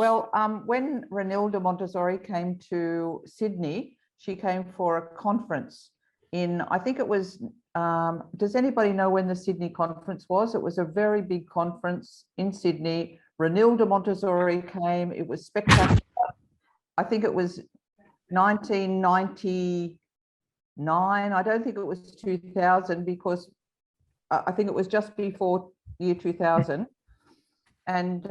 Well, when Renilda Montessori came to Sydney, she came for a conference in, I think it was, does anybody know when the Sydney conference was? It was a very big conference in Sydney. Renilda Montessori came, it was spectacular. I think it was 1999. I don't think it was 2000 because I think it was just before year 2000. And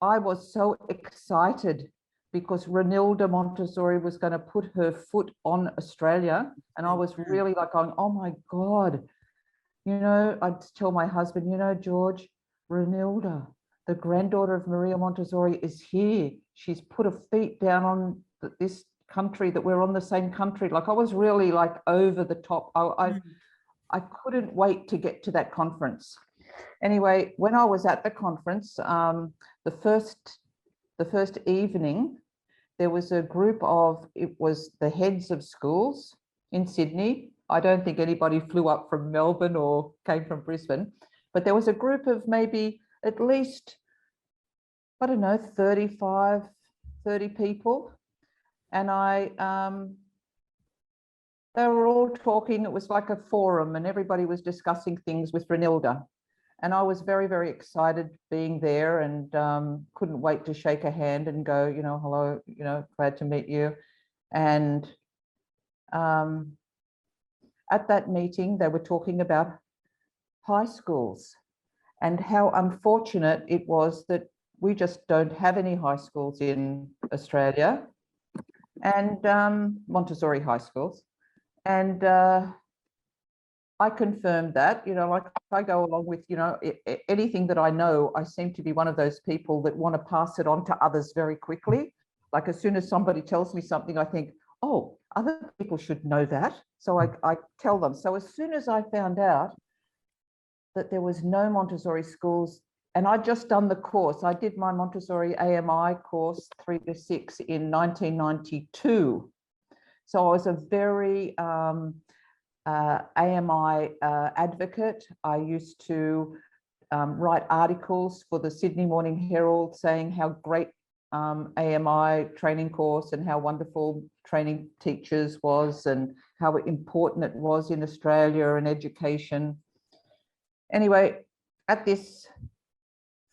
I was so excited because Renilda Montessori was going to put her foot on Australia. And I was really like going, oh my God. You know, I'd tell my husband, you know, George, Renilda, the granddaughter of Maria Montessori, is here. She's put her feet down on this country, that we're on the same country. Like I was really like over the top. I couldn't wait to get to that conference. Anyway, when I was at the conference, the first evening, there was a group of, it was the heads of schools in Sydney. I don't think anybody flew up from Melbourne or came from Brisbane, but there was a group of maybe at least, I don't know, 35, 30 people. And they were all talking. It was like a forum and everybody was discussing things with Renilda. And I was very, very excited being there and couldn't wait to shake her hand and go, you know, hello, you know, glad to meet you. And at that meeting, they were talking about high schools and how unfortunate it was that we just don't have any high schools in Australia, and Montessori high schools. And I confirmed that, you know, like I go along with, you know, anything that I know, I seem to be one of those people that want to pass it on to others very quickly. Like as soon as somebody tells me something, I think, oh, other people should know that. So I tell them. So as soon as I found out that there was no Montessori schools, and I'd just done the course, I did my Montessori AMI course 3 to 6 in 1992. So I was a very AMI advocate. I used to write articles for the Sydney Morning Herald saying how great AMI training course and how wonderful training teachers was and how important it was in Australia and education. Anyway, at this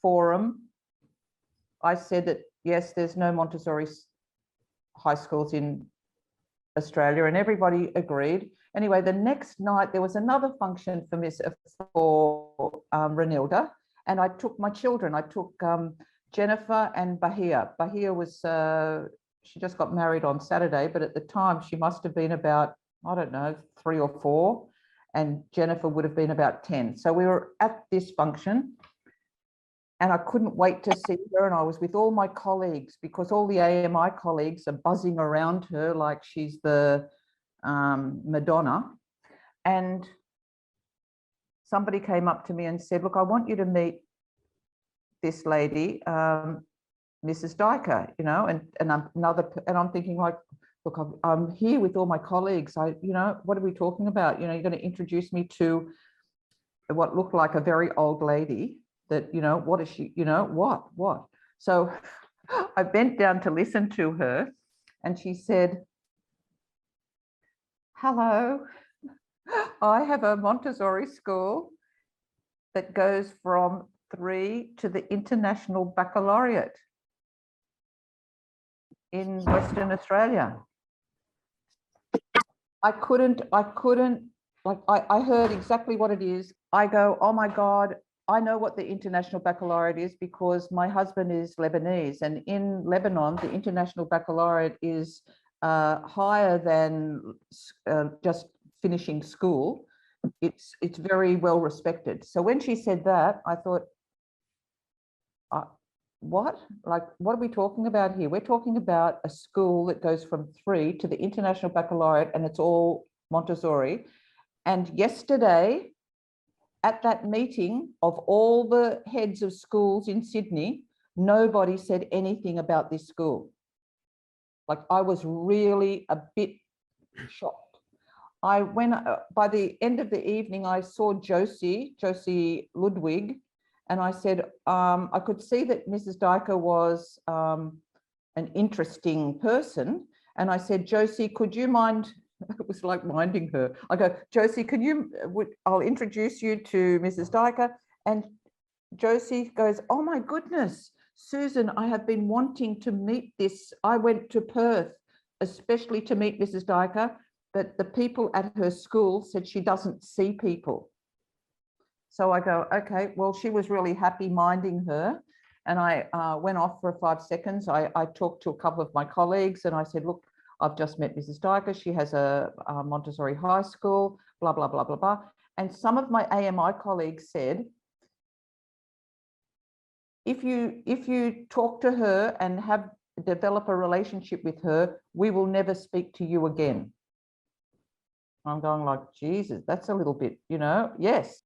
forum, I said that, yes, there's no Montessori high schools in Australia, and everybody agreed. Anyway, the next night there was another function for Renilda, and I took my children. I took Jennifer and Bahia. Bahia was, she just got married on Saturday, but at the time she must have been about, I don't know, 3 or 4, and Jennifer would have been about 10. So we were at this function and I couldn't wait to see her, and I was with all my colleagues because all the AMI colleagues are buzzing around her like she's the Madonna. And somebody came up to me and said, look, I want you to meet this lady, Mrs. Dyker, you know, and I'm thinking like, look, I'm here with all my colleagues. You know, what are we talking about? You know, you're going to introduce me to what looked like a very old lady that, you know, what is she, you know, what? So I bent down to listen to her and she said, hello, I have a Montessori school that goes from 3 to the International Baccalaureate in Western Australia. I couldn't, like, I heard exactly what it is. I go, oh my God, I know what the International Baccalaureate is because my husband is Lebanese, and in Lebanon, the International Baccalaureate is higher than just finishing school. It's very well respected. So when she said that, I thought, what? Like, what are we talking about here? We're talking about a school that goes from 3 to the International Baccalaureate, and it's all Montessori. And yesterday, at that meeting of all the heads of schools in Sydney, nobody said anything about this school. Like, I was really a bit shocked. By the end of the evening, I saw Josie Ludwig, And I said, I could see that Mrs. Dyker was an interesting person. And I said, Josie, could you mind, it was like minding her. I go, Josie, can you, I'll introduce you to Mrs. Dyker. And Josie goes, oh my goodness, Susan, I have been wanting to meet this. I went to Perth, especially to meet Mrs. Dyker, but the people at her school said she doesn't see people. So I go, okay, well, she was really happy minding her. And I went off for 5 seconds. I talked to a couple of my colleagues and I said, look, I've just met Mrs. Dyker. She has a Montessori high school, blah, blah, blah, blah, blah. And some of my AMI colleagues said, if you talk to her and develop a relationship with her, we will never speak to you again. I'm going like, Jesus, that's a little bit, you know, yes.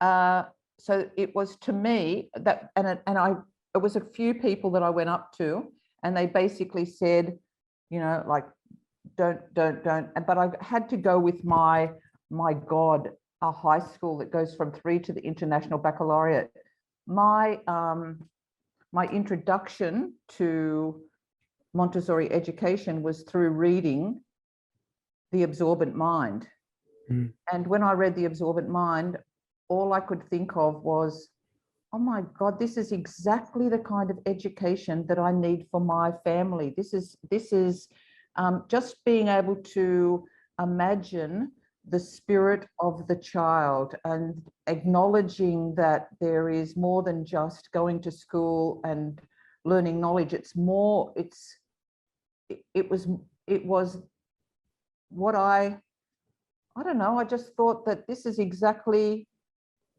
So it was to me that, it was a few people that I went up to and they basically said, you know, like, don't, but I had to go with my God, a high school that goes from 3 to the International Baccalaureate. My introduction to Montessori education was through reading The Absorbent Mind. Mm. And when I read The Absorbent Mind, all I could think of was, oh my God, this is exactly the kind of education that I need for my family. This is just being able to imagine the spirit of the child and acknowledging that there is more than just going to school and learning knowledge. It's more, it was what I don't know, I just thought that this is exactly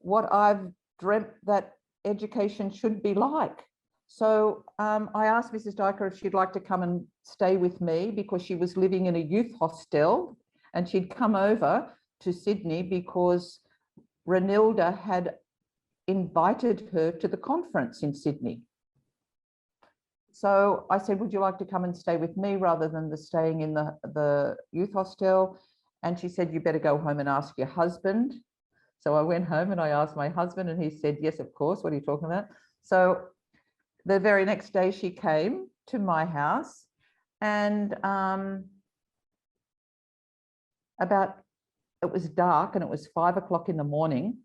what I've dreamt that education should be like. So I asked Mrs. Dyker if she'd like to come and stay with me because she was living in a youth hostel and she'd come over to Sydney because Renilda had invited her to the conference in Sydney. So I said, would you like to come and stay with me rather than staying in the youth hostel? And she said, you better go home and ask your husband. So I went home and I asked my husband and he said, yes, of course. What are you talking about? So the very next day she came to my house and it was dark and it was 5 o'clock in the morning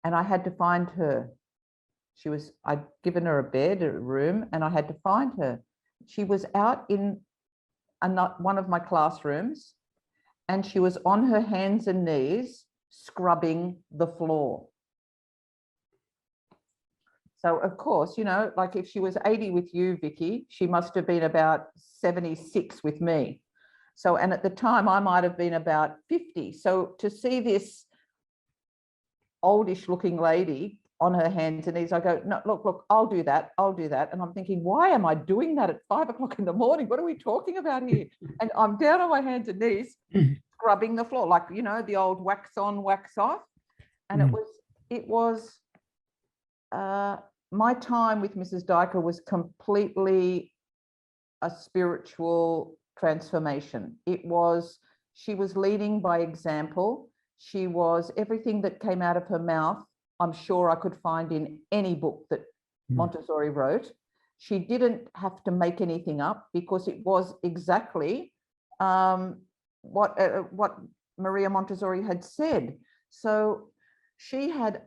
and I had to find her. I'd given her a bed, a room, and I had to find her. She was out in one of my classrooms and she was on her hands and knees scrubbing the floor. So of course, you know, like if she was 80 with you, Vicky, she must have been about 76 with me. So, and at the time I might have been about 50. So to see this oldish looking lady on her hands and knees, I go, no, look, I'll do that. And I'm thinking, why am I doing that at 5 o'clock in the morning? What are we talking about here? And I'm down on my hands and knees, scrubbing the floor, like, you know, the old wax on, wax off. And it was my time with Mrs. Dyker was completely a spiritual transformation. She was leading by example. She was, everything that came out of her mouth, I'm sure I could find in any book that Montessori wrote. She didn't have to make anything up because it was exactly what Maria Montessori had said. So she had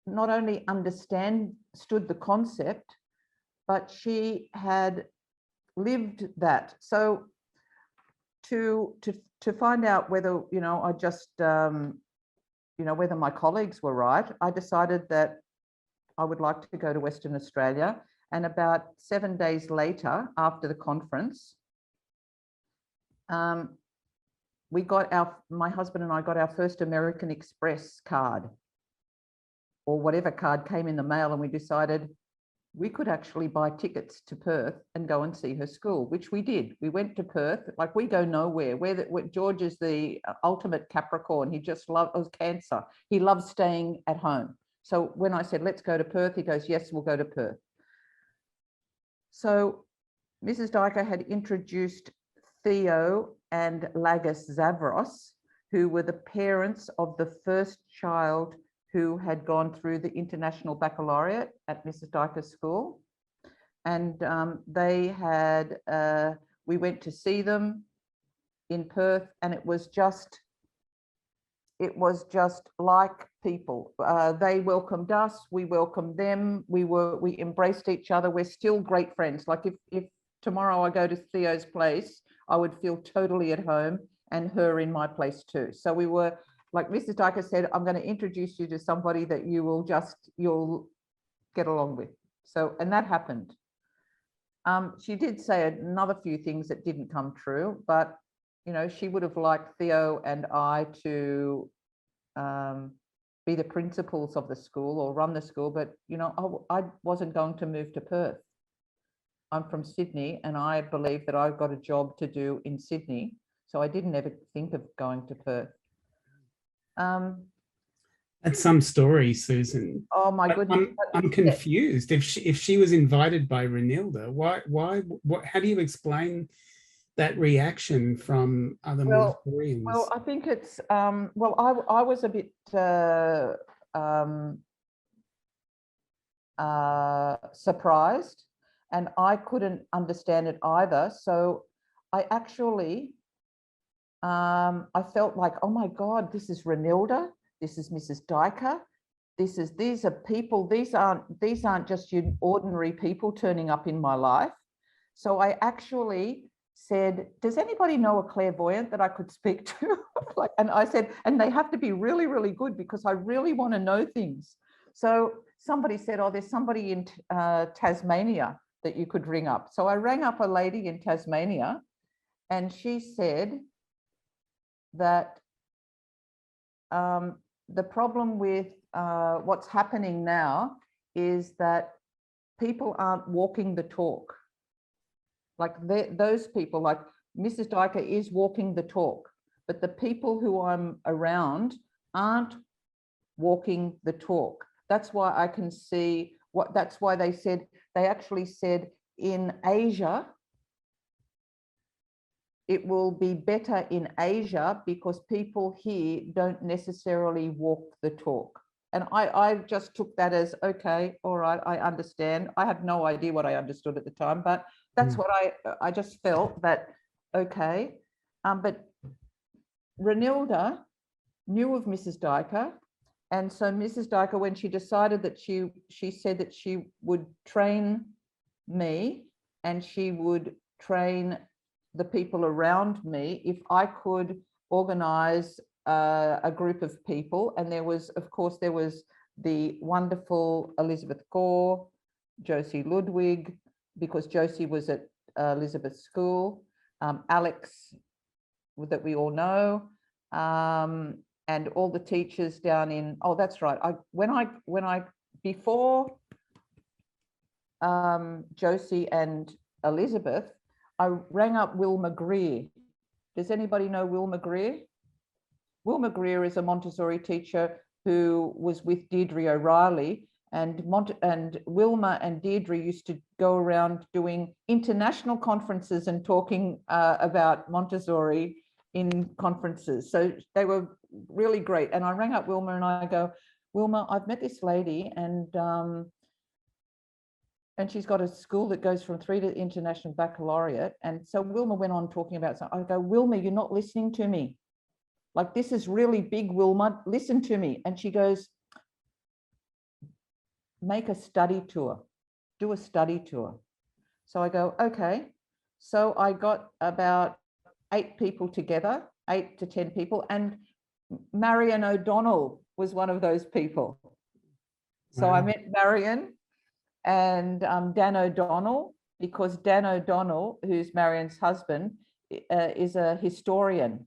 not only understood the concept, but she had lived that. So to find out whether, you know, I just, you know, whether my colleagues were right, I decided that I would like to go to Western Australia. And about 7 days later, after the conference, my husband and I got our first American Express card, or whatever card came in the mail, and we decided we could actually buy tickets to Perth and go and see her school, which we did. We went to Perth, like we go nowhere. George is the ultimate Capricorn. He just loves Cancer. He loves staying at home. So when I said, let's go to Perth, he goes, yes, we'll go to Perth. So Mrs. Dyker had introduced Theo and Lagos Zavros, who were the parents of the first child who had gone through the International Baccalaureate at Mrs. Dyker's school. And they had, we went to see them in Perth, and it was just like people. They welcomed us, we welcomed them, we embraced each other. We're still great friends. Like if tomorrow I go to Theo's place, I would feel totally at home, and her in my place too. So we were, like Mrs. Dyker said, I'm going to introduce you to somebody that you'll get along with. So, and that happened. She did say another few things that didn't come true, but you know, she would have liked Theo and I to be the principals of the school or run the school, but you know, I wasn't going to move to Perth. I'm from Sydney, and I believe that I've got a job to do in Sydney, so I didn't ever think of going to Perth. That's some story, Susan. Oh my goodness! I'm confused. If she was invited by Renilda, how do you explain that reaction from other Montessorians? Well, I think it's well, I was a bit surprised, and I couldn't understand it either. So I actually I felt like, oh my God, this is Renilda, this is Mrs. Dyker, these are people, these aren't just your ordinary people turning up in my life. So I actually said, does anybody know a clairvoyant that I could speak to? Like, and I said, and they have to be really, really good, because I really want to know things. So somebody said, oh, there's somebody in Tasmania that you could ring up. So I rang up a lady in Tasmania, and she said that the problem with what's happening now is that people aren't walking the talk. Like those people, like Mrs. Dyker is walking the talk, but the people who I'm around aren't walking the talk. That's why I can see that's why they actually said in Asia, it will be better in Asia because people here don't necessarily walk the talk. And I just took that as, okay, all right, I understand. I have no idea what I understood at the time, but that's what I just felt that, okay. But Renilda knew of Mrs. Dyker. And so Mrs. Dyker, when she decided that she said that she would train me and she would train the people around me if I could organize a group of people. And there was, of course, there was the wonderful Elizabeth Gore, Josie Ludwig, because Josie was at Elizabeth's school, Alex, that we all know, and all the teachers down in, oh, that's right. Before Josie and Elizabeth, I rang up Wilma Greer. Does anybody know Wilma Greer? Wilma Greer is a Montessori teacher who was with Deirdre O'Reilly, and Wilma and Deirdre used to go around doing international conferences and talking about Montessori in conferences. So they were really great. And I rang up Wilma and I go, Wilma, I've met this lady, and she's got a school that goes from 3 to International Baccalaureate. And so Wilma went on talking about something. I go, Wilma, you're not listening to me. Like, this is really big, Wilma, listen to me. And she goes, make a study tour, do a study tour. So I go, okay. So I got about 8 people together, 8 to 10 people. And Marion O'Donnell was one of those people. So I met Marion and Dan O'Donnell, because Dan O'Donnell, who's Marion's husband, is a historian.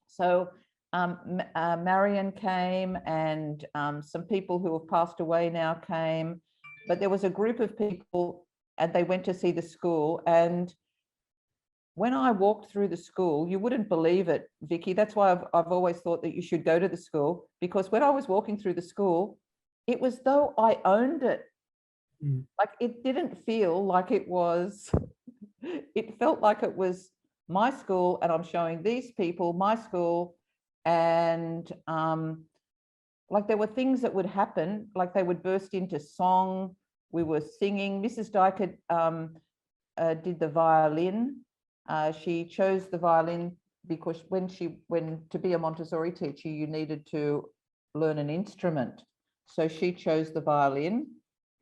So Marion came, and some people who have passed away now came, but there was a group of people, and they went to see the school. And when I walked through the school, you wouldn't believe it, Vicky. That's why I've always thought that you should go to the school, because when I was walking through the school, it was though I owned it. Like, it didn't feel like it was, it felt like it was my school, and I'm showing these people my school. And like there were things that would happen, like they would burst into song. We were singing. Mrs. Dyker did the violin. She chose the violin because when to be a Montessori teacher, you needed to learn an instrument. So she chose the violin.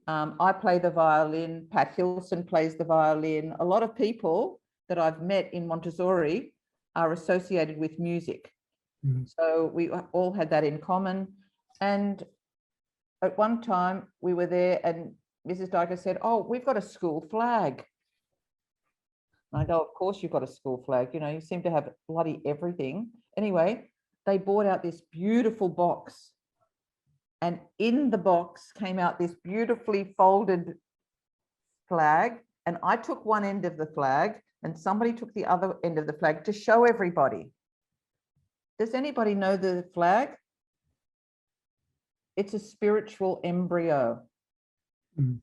I play the violin. Pat Hilson plays the violin. A lot of people that I've met in Montessori are associated with music. So we all had that in common. And at one time we were there and Mrs. Dyker said, "Oh, we've got a school flag." And I go, "Of course you've got a school flag. You know, you seem to have bloody everything." Anyway, they brought out this beautiful box. And in the box came out this beautifully folded flag. And I took one end of the flag and somebody took the other end of the flag to show everybody. Does anybody know the flag? It's a spiritual embryo.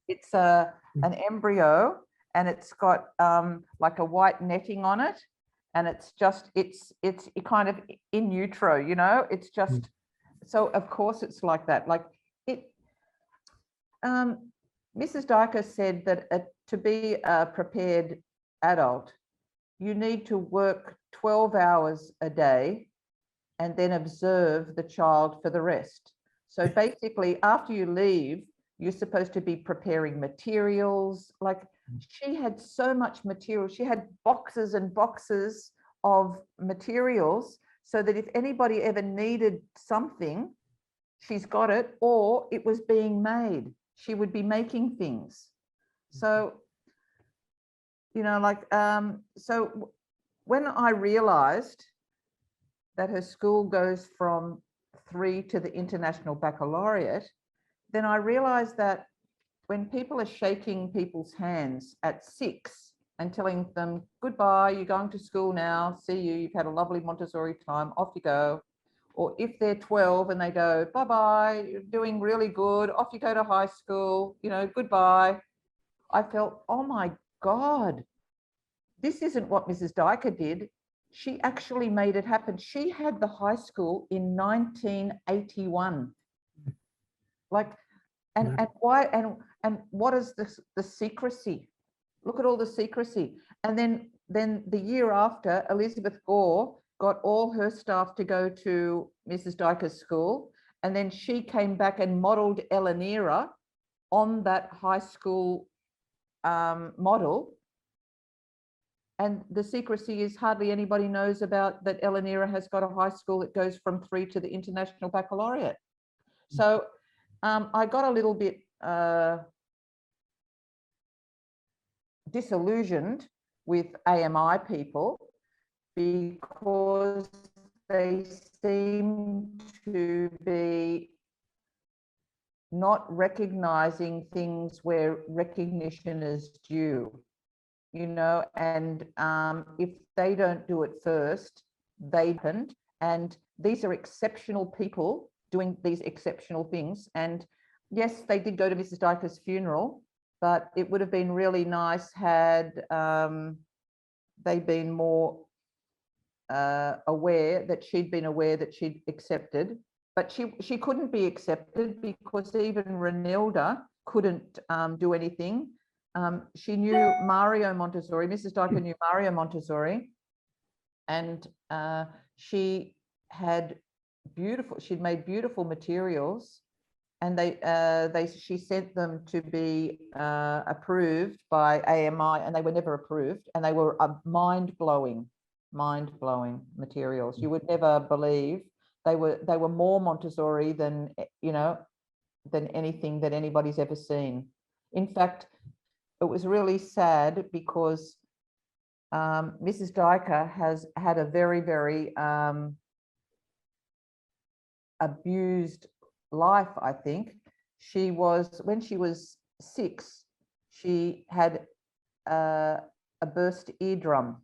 It's an embryo, and it's got like a white netting on it, and it's kind of in utero, you know. It's just so of course it's like that. Like it. Mrs. Dyker said that to be a prepared adult, you need to work 12 hours a day and then observe the child for the rest. So basically, after you leave, you're supposed to be preparing materials. Like she had so much material. She had boxes and boxes of materials so that if anybody ever needed something, she's got it, or it was being made. She would be making things. So, you know, like, so when I realized that her school goes from 3 to the International Baccalaureate, then I realized that when people are shaking people's hands at 6 and telling them, "Goodbye, you're going to school now, see you, you've had a lovely Montessori time, off you go." Or if they're 12 and they go, "Bye-bye, you're doing really good, off you go to high school, you know, goodbye." I felt, oh my God, this isn't what Mrs. Dyker did. She actually made it happen. She had the high school in 1981. Like, and why, and what is the secrecy? Look at all the secrecy. And then the year after, Elizabeth Gore got all her staff to go to Mrs. Dyker's school. And then she came back and modeled Elanira on that high school model. And the secrecy is hardly anybody knows about that Elanira has got a high school that goes from 3 to the International Baccalaureate. So I got a little bit disillusioned with AMI people because they seem to be not recognizing things where recognition is due, you know, and if they don't do it first, they don't. And these are exceptional people doing these exceptional things. And yes, they did go to Mrs. Dyker's funeral, but it would have been really nice had they been more aware that she'd accepted. But she couldn't be accepted because even Renilda couldn't do anything. She knew Mario Montessori, Mrs. Dyker knew Mario Montessori, and she'd made beautiful materials, and she sent them to be approved by AMI, and they were never approved, and they were mind-blowing materials. You would never believe they were more Montessori than, you know, than anything that anybody's ever seen. In fact, it was really sad because Mrs. Dyker has had a very, very abused life, I think. When she was 6, she had a burst eardrum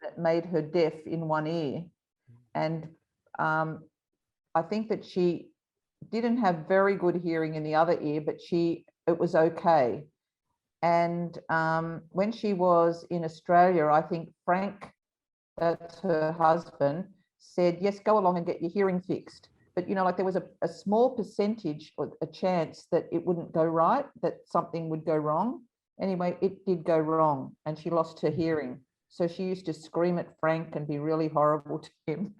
that made her deaf in one ear. And I think that she didn't have very good hearing in the other ear, but it was okay. And when she was in Australia, I think Frank, that's her husband, said, "Yes, go along and get your hearing fixed." but, you know, like there was a small percentage or a chance that it wouldn't go right, that something would go wrong. Anyway, it did go wrong and she lost her hearing. So she used to scream at Frank and be really horrible to him.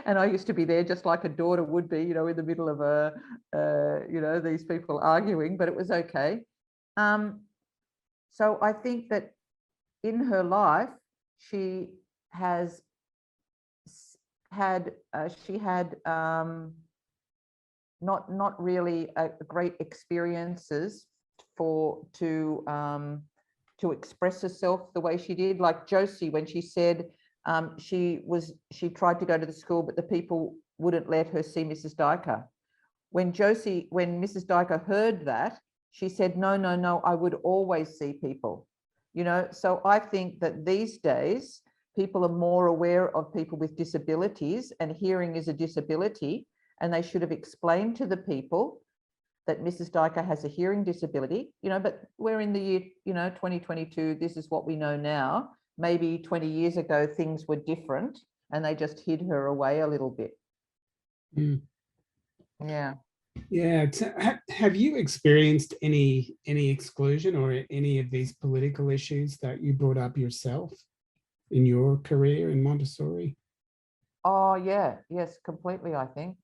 And I used to be there just like a daughter would be, you know, in the middle of you know, these people arguing, but it was okay. So I think that in her life, she has had, not really great experiences to express herself the way she did. Like Josie, when she said she tried to go to the school, but the people wouldn't let her see Mrs. Dyker. When Mrs. Dyker heard that, she said, no, no, no, I would always see people, you know. So I think that these days people are more aware of people with disabilities, and hearing is a disability, and they should have explained to the people that Mrs. Dyker has a hearing disability, you know, but we're in the year, you know, 2022, this is what we know now. Maybe 20 years ago, things were different and they just hid her away a little bit. Mm. Yeah. Yeah. Have you experienced any exclusion or any of these political issues that you brought up yourself in your career in Montessori? Oh, yeah. Yes, completely, I think.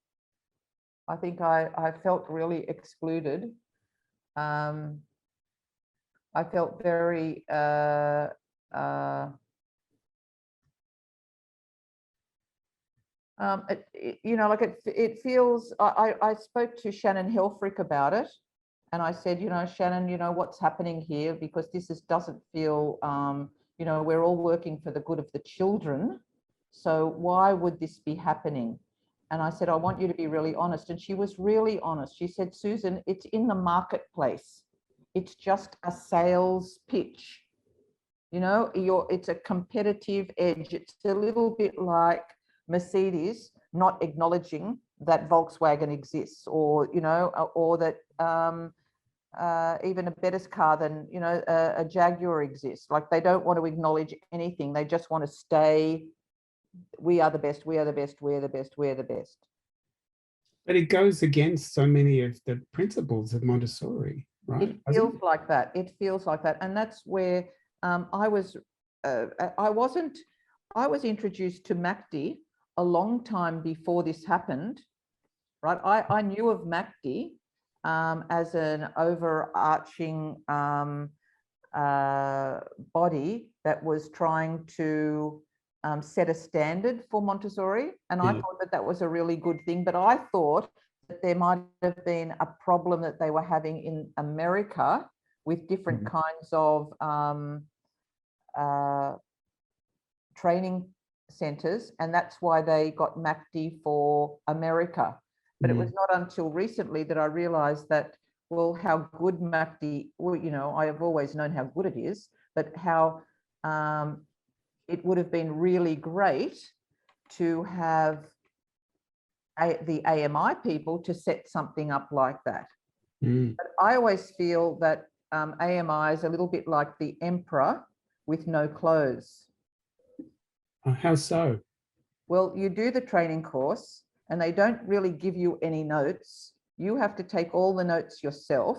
I think I felt really excluded. I felt very, you know, like it feels, I spoke to Shannon Helfrich about it, and I said, you know, Shannon, you know, what's happening here? Because this doesn't feel, you know, we're all working for the good of the children. So why would this be happening? And I said, I want you to be really honest. And she was really honest. She said, Susan, it's in the marketplace. It's just a sales pitch. You know, it's a competitive edge. It's a little bit like Mercedes not acknowledging that Volkswagen exists, or, you know, or that even a better car than, you know, a Jaguar exists. Like they don't want to acknowledge anything. They just want to stay, we are the best, we are the best, we're the best, we're the best. But it goes against so many of the principles of Montessori, right? It feels like that. It feels like that. And that's where I was introduced to MACD a long time before this happened, right? I knew of MACD as an overarching body that was trying to set a standard for Montessori. And I thought that was a really good thing, but I thought that there might have been a problem that they were having in America with different kinds of training centers, and that's why they got MACD for America. But it was not until recently that I realized that, well, how good MACD, well, you know, I have always known how good it is, but how it would have been really great to have the AMI people to set something up like that. But I always feel that AMI is a little bit like the emperor with no clothes. How so? Well, you do the training course and they don't really give you any notes. You have to take all the notes yourself,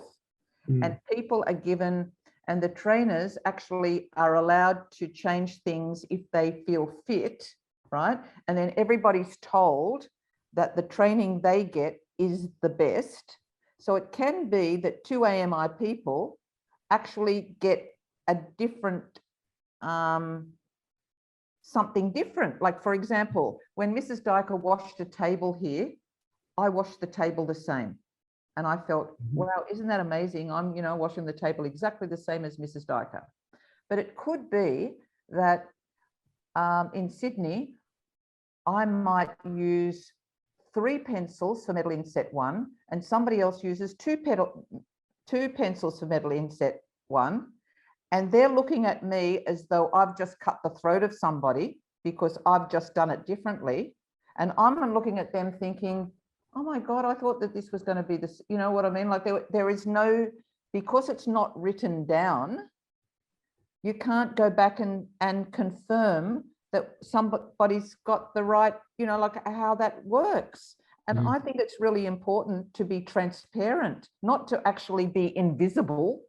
and people are given, and the trainers actually are allowed to change things if they feel fit, right? And then everybody's told that the training they get is the best. So it can be that two AMI people actually get a different, something different. Like, for example, when Mrs. Dyker washed a table here, I washed the table the same. And I felt, wow, isn't that amazing? I'm, you know, washing the table exactly the same as Mrs. Dyker. But it could be that in Sydney, I might use 3 pencils for metal inset 1, and somebody else uses 2 pencils for metal inset 1. And they're looking at me as though I've just cut the throat of somebody because I've just done it differently. And I'm looking at them thinking, oh my God, I thought that this was going to be this, you know what I mean? Like there is no, because it's not written down, you can't go back and confirm that somebody's got the right, you know, like how that works. And I think it's really important to be transparent, not to actually be invisible,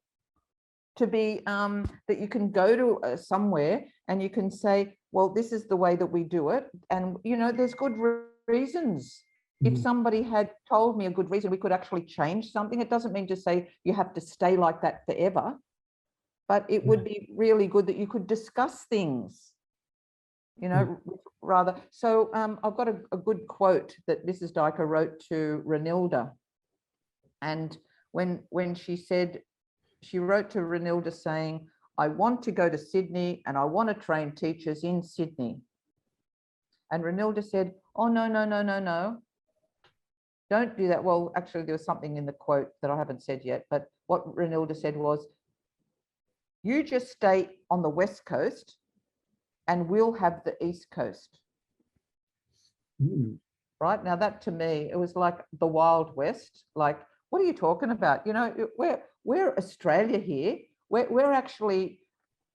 to be that you can go to somewhere and you can say, well, this is the way that we do it. And, you know, there's good reasons. If somebody had told me a good reason, we could actually change something. It doesn't mean to say you have to stay like that forever, but it would be really good that you could discuss things, you know, rather. So I've got a good quote that Mrs. Dyker wrote to Renilda. And when she said, she wrote to Renilda saying, I want to go to Sydney and I want to train teachers in Sydney. And Renilda said, oh, no, no, no, no, no. Don't do that. Well, actually, there was something in the quote that I haven't said yet, but what Renilda said was, you just stay on the West Coast and we'll have the East Coast. Right? Now that to me, it was like the Wild West. Like, what are you talking about? You know, we're Australia here. We're actually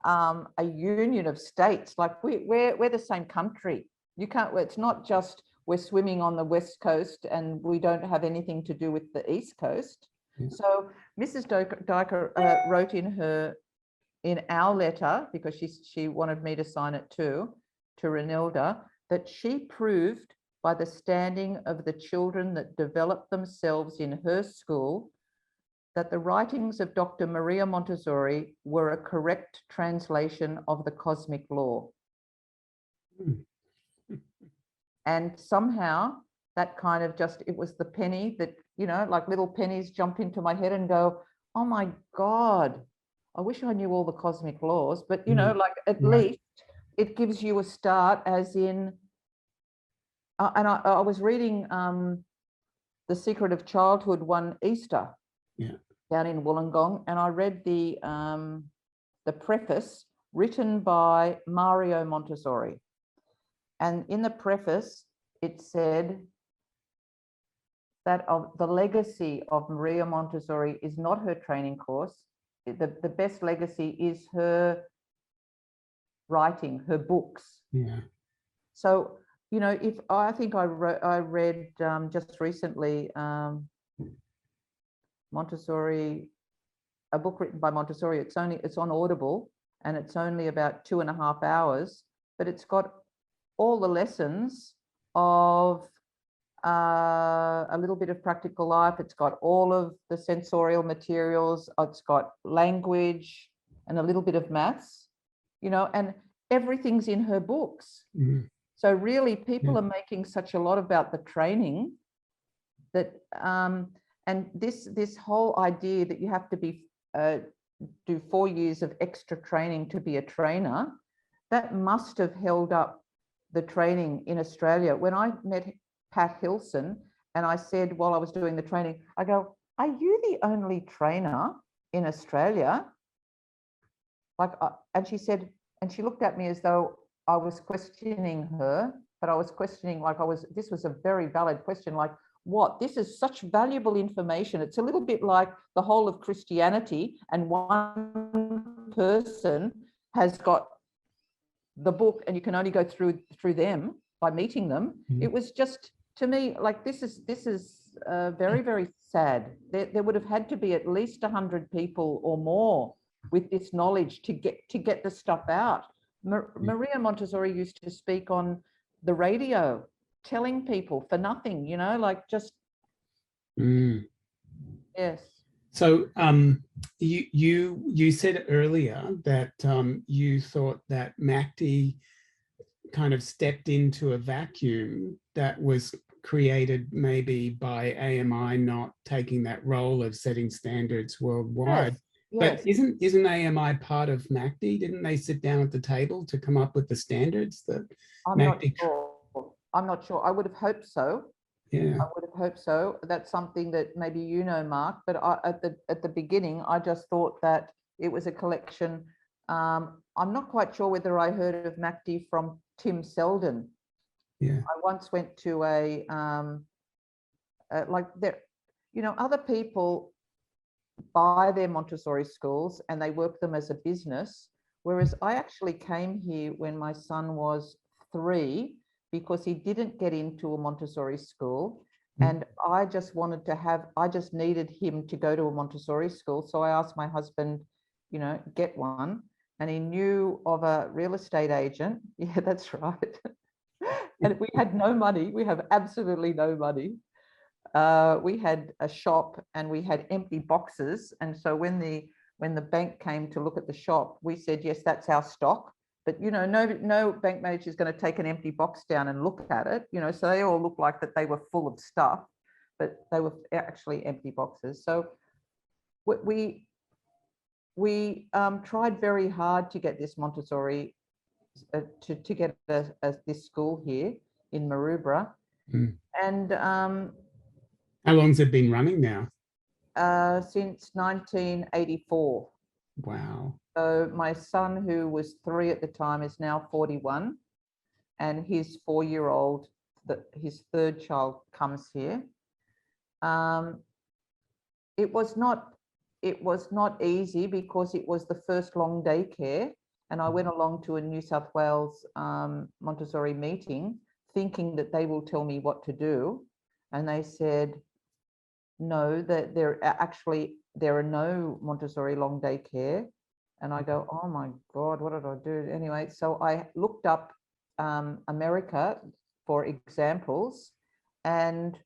a union of states. Like we're the same country. You can't, it's not just we're swimming on the West Coast and we don't have anything to do with the East Coast. So Mrs. Dyker wrote in our letter, because she wanted me to sign it too, to Renilda, that she proved by the standing of the children that developed themselves in her school that the writings of Dr. Maria Montessori were a correct translation of the cosmic law. And somehow that kind of just, it was the penny that, you know, like little pennies jump into my head and go, oh my God, I wish I knew all the cosmic laws, but you know, like at least it gives you a start, as in, and I was reading The Secret of Childhood one Easter down in Wollongong, and I read the preface written by Mario Montessori. And in the preface, it said that of the legacy of Maria Montessori is not her training course. The best legacy is her writing, her books. So, you know, if I think I read just recently Montessori, a book written by Montessori. It's on Audible, and it's only about 2.5 hours, but it's got all the lessons of a little bit of practical life. It's got all of the sensorial materials. It's got language and a little bit of maths, you know, and everything's in her books. So really people are making such a lot about the training that, and this whole idea that you have to be, do 4 years of extra training to be a trainer, that must have held up the training in Australia. When I met Pat Hilson and I said, while I was doing the training, I go, are you the only trainer in Australia? Like, and she said, and she looked at me as though I was questioning her, but I was questioning, like this was a very valid question, like, what? This is such valuable information. It's a little bit like the whole of Christianity, and one person has got the book and you can only go through them by meeting them. It was just, to me, like, this is very, very sad. There would have had to be at least 100 people or more with this knowledge to get the stuff out. Maria Montessori used to speak on the radio, telling people for nothing, you know, like just yes. So you said earlier that you thought that MACD kind of stepped into a vacuum that was created maybe by AMI not taking that role of setting standards worldwide. Yes. But isn't AMI part of MACD? Didn't they sit down at the table to come up with the standards that MACD? I'm not sure. I would have hoped so. Yeah. I would have hoped so. That's something that maybe you know, Mark, but at the beginning, I just thought that it was a collection. I'm not quite sure whether I heard of MACD from Tim Selden. Yeah. I once went to a like there, you know, other people buy their Montessori schools and they work them as a business, whereas I actually came here when my son was 3 because he didn't get into a Montessori school, And I just needed him to go to a Montessori school. So I asked my husband, you know, get one. And he knew of a real estate agent. Yeah, that's right. And we had no money. We have absolutely no money. We had a shop and we had empty boxes. And so when the bank came to look at the shop, we said, yes, that's our stock. But, you know, no bank manager is going to take an empty box down and look at it, you know, so they all looked like that they were full of stuff, but they were actually empty boxes. So we tried very hard to get this Montessori, to get this school here in Maroubra. And how long's it been running now? Since 1984. Wow. So my son, who was 3 at the time, is now 41, and his 4-year-old, his 3rd child, comes here. It was not easy because it was the first long daycare, and I went along to a New South Wales Montessori meeting thinking that they will tell me what to do, and they said no, that there are no Montessori long daycare. And I go, oh my God, what did I do? Anyway, so I looked up America for examples, and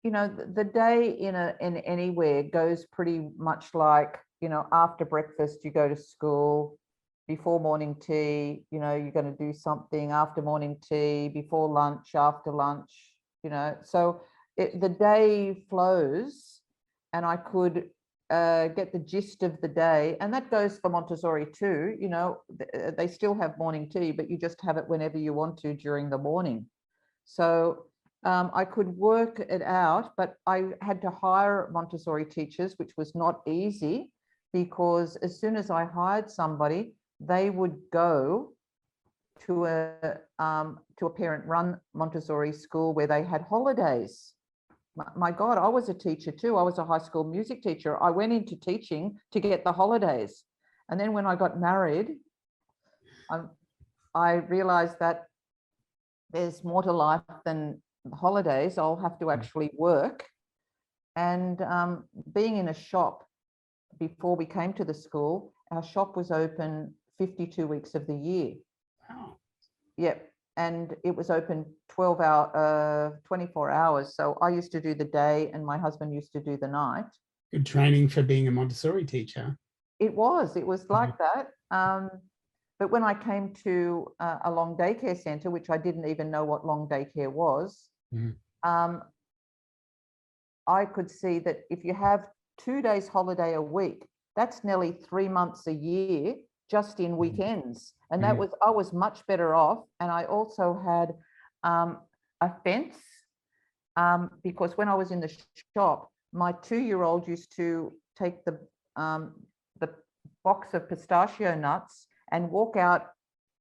you know, the day in anywhere goes pretty much like, you know, after breakfast you go to school, before morning tea, you know, you're going to do something, after morning tea, before lunch, after lunch, you know. So the day flows, and I could get the gist of the day. And that goes for Montessori too. You know, they still have morning tea, but you just have it whenever you want to during the morning. So I could work it out, but I had to hire Montessori teachers, which was not easy, because as soon as I hired somebody, they would go to a parent-run Montessori school where they had holidays. My God, I was a teacher too. I was a high school music teacher. I went into teaching to get the holidays. And then when I got married, I realized that there's more to life than the holidays. I'll have to actually work. And being in a shop, before we came to the school, our shop was open 52 weeks of the year. Wow. Yep. And it was open 24 hours. So I used to do the day and my husband used to do the night. Good training for being a Montessori teacher. It was like that. But when I came to a long daycare center, which I didn't even know what long daycare was, I could see that if you have 2 days holiday a week, that's nearly 3 months a year just in weekends. And I was much better off. And I also had a fence, because when I was in the shop, my 2-year-old used to take the box of pistachio nuts and walk out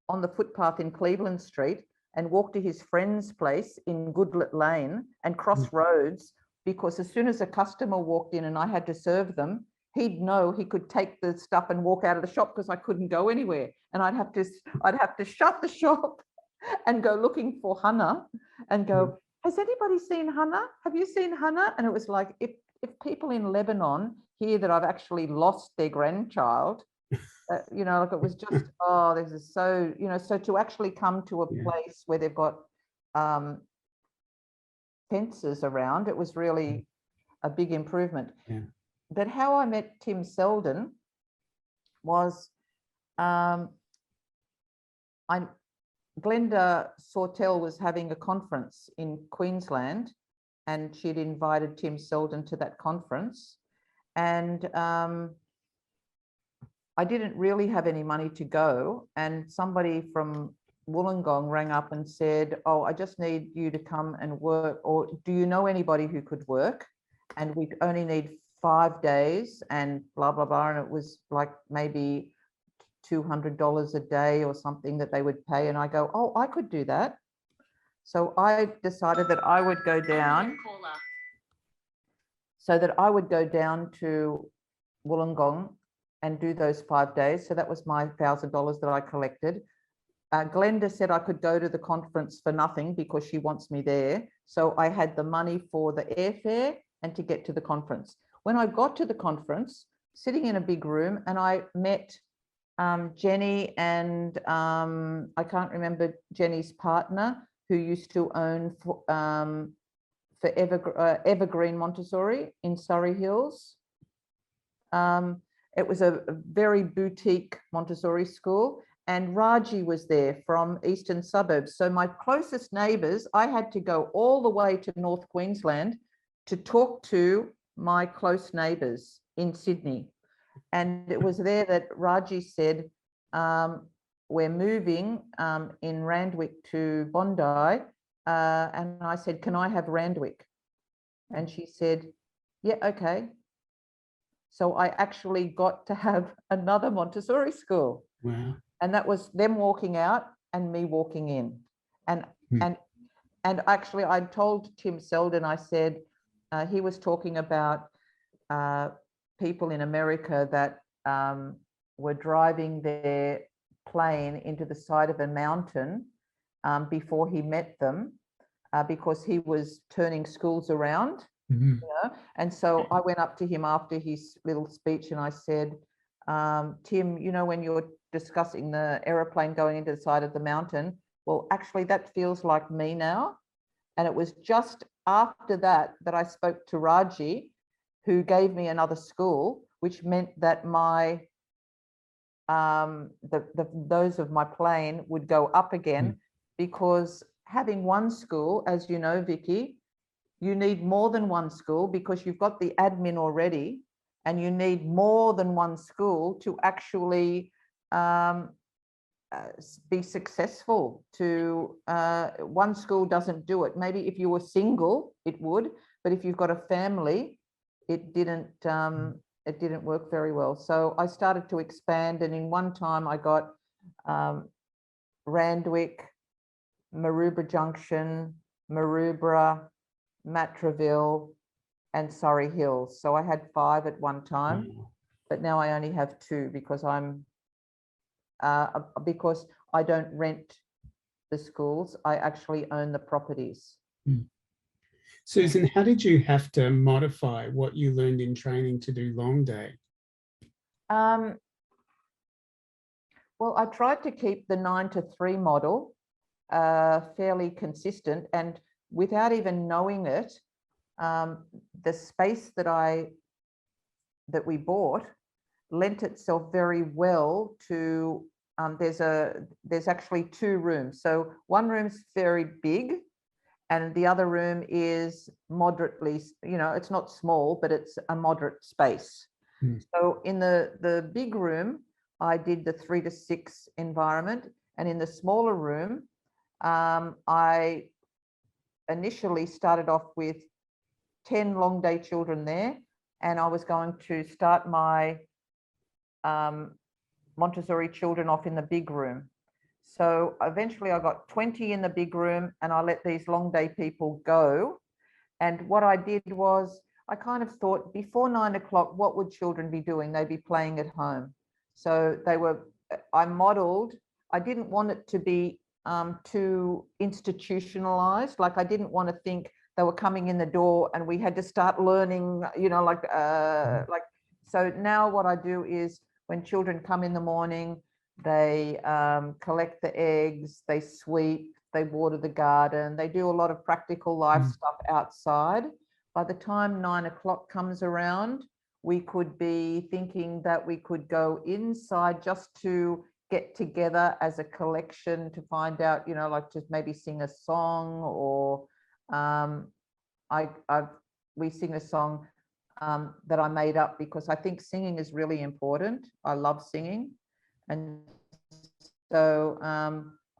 on the footpath in Cleveland Street and walk to his friend's place in Goodlet Lane and cross roads, because as soon as a customer walked in and I had to serve them, he'd know he could take the stuff and walk out of the shop because I couldn't go anywhere. And I'd have to shut the shop and go looking for Hannah and go, has anybody seen Hannah? Have you seen Hannah? And it was like, if people in Lebanon hear that I've actually lost their grandchild, you know, like it was just, oh, this is so, you know, so to actually come to a place where they've got fences around, it was really a big improvement. Yeah. But how I met Tim Selden was, Glenda Sawtell was having a conference in Queensland, and she'd invited Tim Selden to that conference. And I didn't really have any money to go. And somebody from Wollongong rang up and said, oh, I just need you to come and work, or do you know anybody who could work? And we only need 5 days and blah, blah, blah. And it was like maybe $200 a day or something that they would pay. And I go, oh, I could do that. So I decided that I would go down. So that I would go down to Wollongong and do those 5 days. So that was my $1,000 that I collected. Glenda said I could go to the conference for nothing because she wants me there. So I had the money for the airfare and to get to the conference. When I got to the conference, sitting in a big room, and I met Jenny and I can't remember Jenny's partner, who used to own Evergreen Montessori in Surrey Hills. It was a very boutique Montessori school, and Raji was there from Eastern Suburbs. So my closest neighbours, I had to go all the way to North Queensland to talk to my close neighbours in Sydney. And it was there that Raji said, we're moving in Randwick to Bondi. And I said, can I have Randwick? And she said, yeah, okay. So I actually got to have another Montessori school. Wow. And that was them walking out and me walking in. And actually I told Tim Selden, I said, he was talking about people in America that were driving their plane into the side of a mountain before he met them because he was turning schools around. Mm-hmm. You know? And so I went up to him after his little speech and I said, Tim, you know, when you're discussing the aeroplane going into the side of the mountain, well, actually that feels like me now. And it was just after that that I spoke to Raji, who gave me another school, which meant that my those of my plane would go up again, because having one school, as you know, Vicky, you need more than one school because you've got the admin already, and you need more than one school to actually be successful. To one school doesn't do it. Maybe if you were single, it would, but if you've got a family, it didn't work very well. So I started to expand, and in one time I got Randwick, Maroubra Junction, Maroubra, Matraville, and Surrey Hills. So I had 5 at one time, but now I only have 2 because because I don't rent the schools. I actually own the properties. Susan, how did you have to modify what you learned in training to do long day? Well, I tried to keep the 9 to 3 model fairly consistent, and without even knowing it, the space that we bought lent itself very well to, there's actually 2 rooms. So one room's very big and the other room is moderately, you know, it's not small, but it's a moderate space. So in the big room, I did the 3 to 6 environment, and in the smaller room, I initially started off with 10 long day children there, and I was going to start my Montessori children off in the big room. So eventually I got 20 in the big room, and I let these long day people go. And what I did was I kind of thought, before 9 o'clock, what would children be doing? They'd be playing at home. So I modeled, I didn't want it to be too institutionalized. Like I didn't want to think they were coming in the door and we had to start learning, you know, so now what I do is when children come in the morning, they collect the eggs, they sweep, they water the garden, they do a lot of practical life stuff outside. By the time 9 o'clock comes around, we could be thinking that we could go inside just to get together as a collection to find out, you know, like to maybe sing a song, or we sing a song that I made up because I think singing is really important. I love singing. And so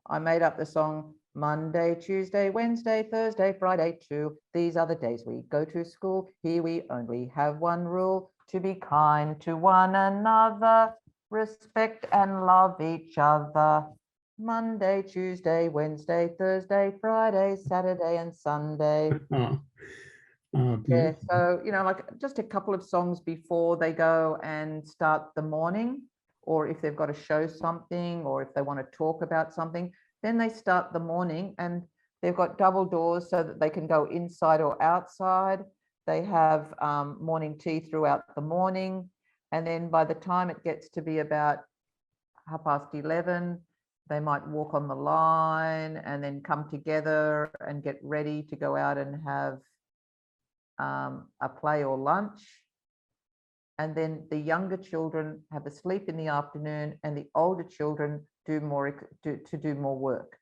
I made up the song, Monday, Tuesday, Wednesday, Thursday, Friday too. These are the days we go to school. Here we only have one rule: to be kind to one another, respect and love each other. Monday, Tuesday, Wednesday, Thursday, Friday, Saturday and Sunday. Yeah, so, you know, like just a couple of songs before they go and start the morning, or if they've got to show something, or if they want to talk about something, then they start the morning, and they've got double doors so that they can go inside or outside. They have morning tea throughout the morning. And then by the time it gets to be about 11:30, they might walk on the line and then come together and get ready to go out and have a play or lunch. And then the younger children have a sleep in the afternoon, and the older children do more work.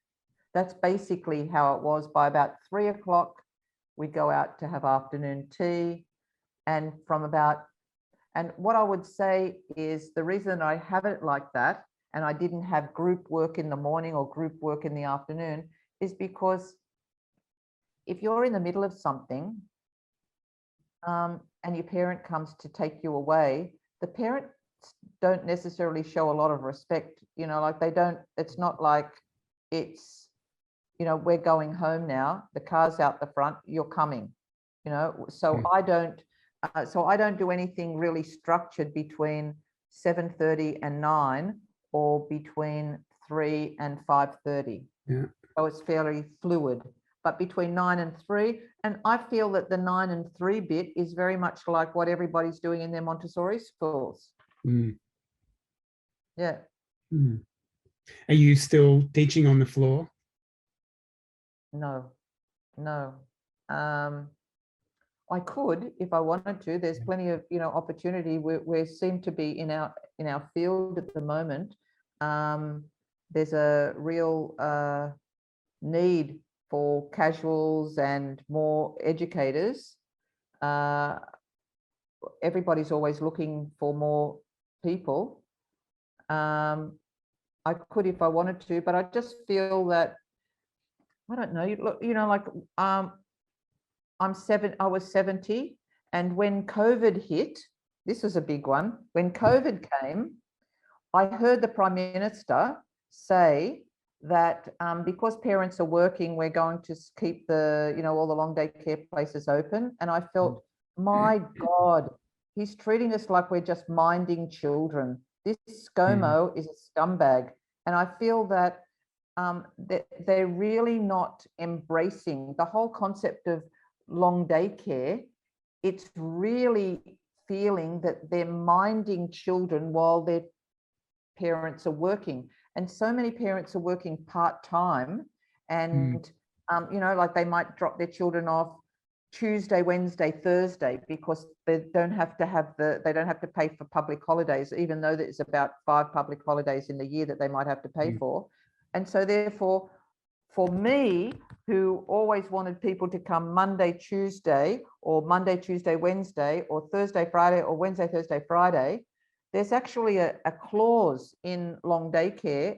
That's basically how it was. By about 3 o'clock, we go out to have afternoon tea. And and what I would say is the reason I have it like that, and I didn't have group work in the morning or group work in the afternoon, is because if you're in the middle of something, and your parent comes to take you away, the parents don't necessarily show a lot of respect, like they don't, it's not like it's, we're going home now, the car's out the front, you're coming, so I don't do anything really structured between 7:30 and 9, or between 3 and 5:30. Yeah. So it's fairly fluid. But between 9 and 3, and I feel that the 9 and 3 bit is very much like what everybody's doing in their Montessori schools. Mm. Yeah. Mm. Are you still teaching on the floor? No. I could if I wanted to. There's plenty of opportunity. We seem to be in our field at the moment. There's a real need for casuals and more educators. Everybody's always looking for more people. I could if I wanted to, but I just feel that, I don't know, look, like I was 70, and when COVID hit, this was a big one. When COVID came, I heard the Prime Minister say that because parents are working, we're going to keep all the long day care places open. And I felt, my God, he's treating us like we're just minding children. This ScoMo is a scumbag. And I feel that they're really not embracing the whole concept of long day care. It's really feeling that they're minding children while their parents are working. And so many parents are working part-time, and like they might drop their children off Tuesday, Wednesday, Thursday, because they don't have to pay for public holidays, even though there's about 5 public holidays in the year that they might have to pay for. And so therefore, for me, who always wanted people to come Monday, Tuesday, or Monday, Tuesday, Wednesday, or Thursday, Friday, or Wednesday, Thursday, Friday, there's actually a clause in long day care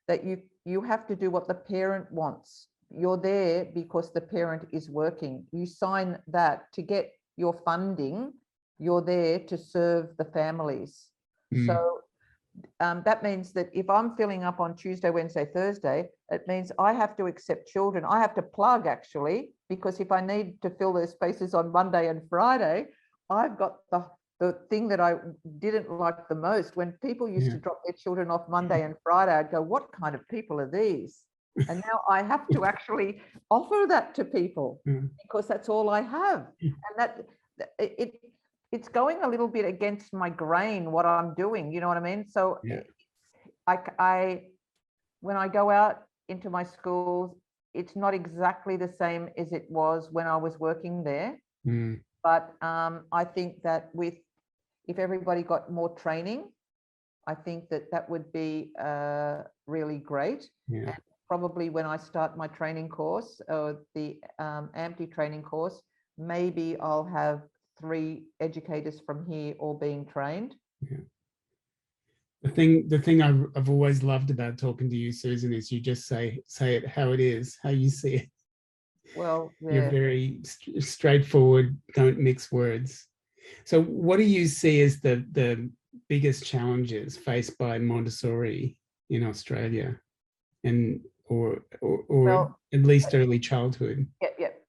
that you have to do what the parent wants. You're there because the parent is working. You sign that to get your funding. You're there to serve the families. So that means that if I'm filling up on Tuesday, Wednesday, Thursday, it means I have to accept children. I have to plug, actually, because if I need to fill those spaces on Monday and Friday, I've got the thing that I didn't like the most, when people used to drop their children off Monday and Friday, I'd go, what kind of people are these? And now I have to actually offer that to people because that's all I have. And it's going a little bit against my grain, what I'm doing, you know what I mean? So when I go out into my schools, it's not exactly the same as it was when I was working there. But I think that if everybody got more training, I think that would be really great. And probably when I start my training course, or the AMPTE training course, maybe I'll have 3 educators from here all being trained. The thing I've always loved about talking to you, Susan, is you just say it how it is, how you see it. Well, You're very straightforward, don't mix words. So what do you see as the biggest challenges faced by Montessori in Australia, or well, at least early childhood? Yep.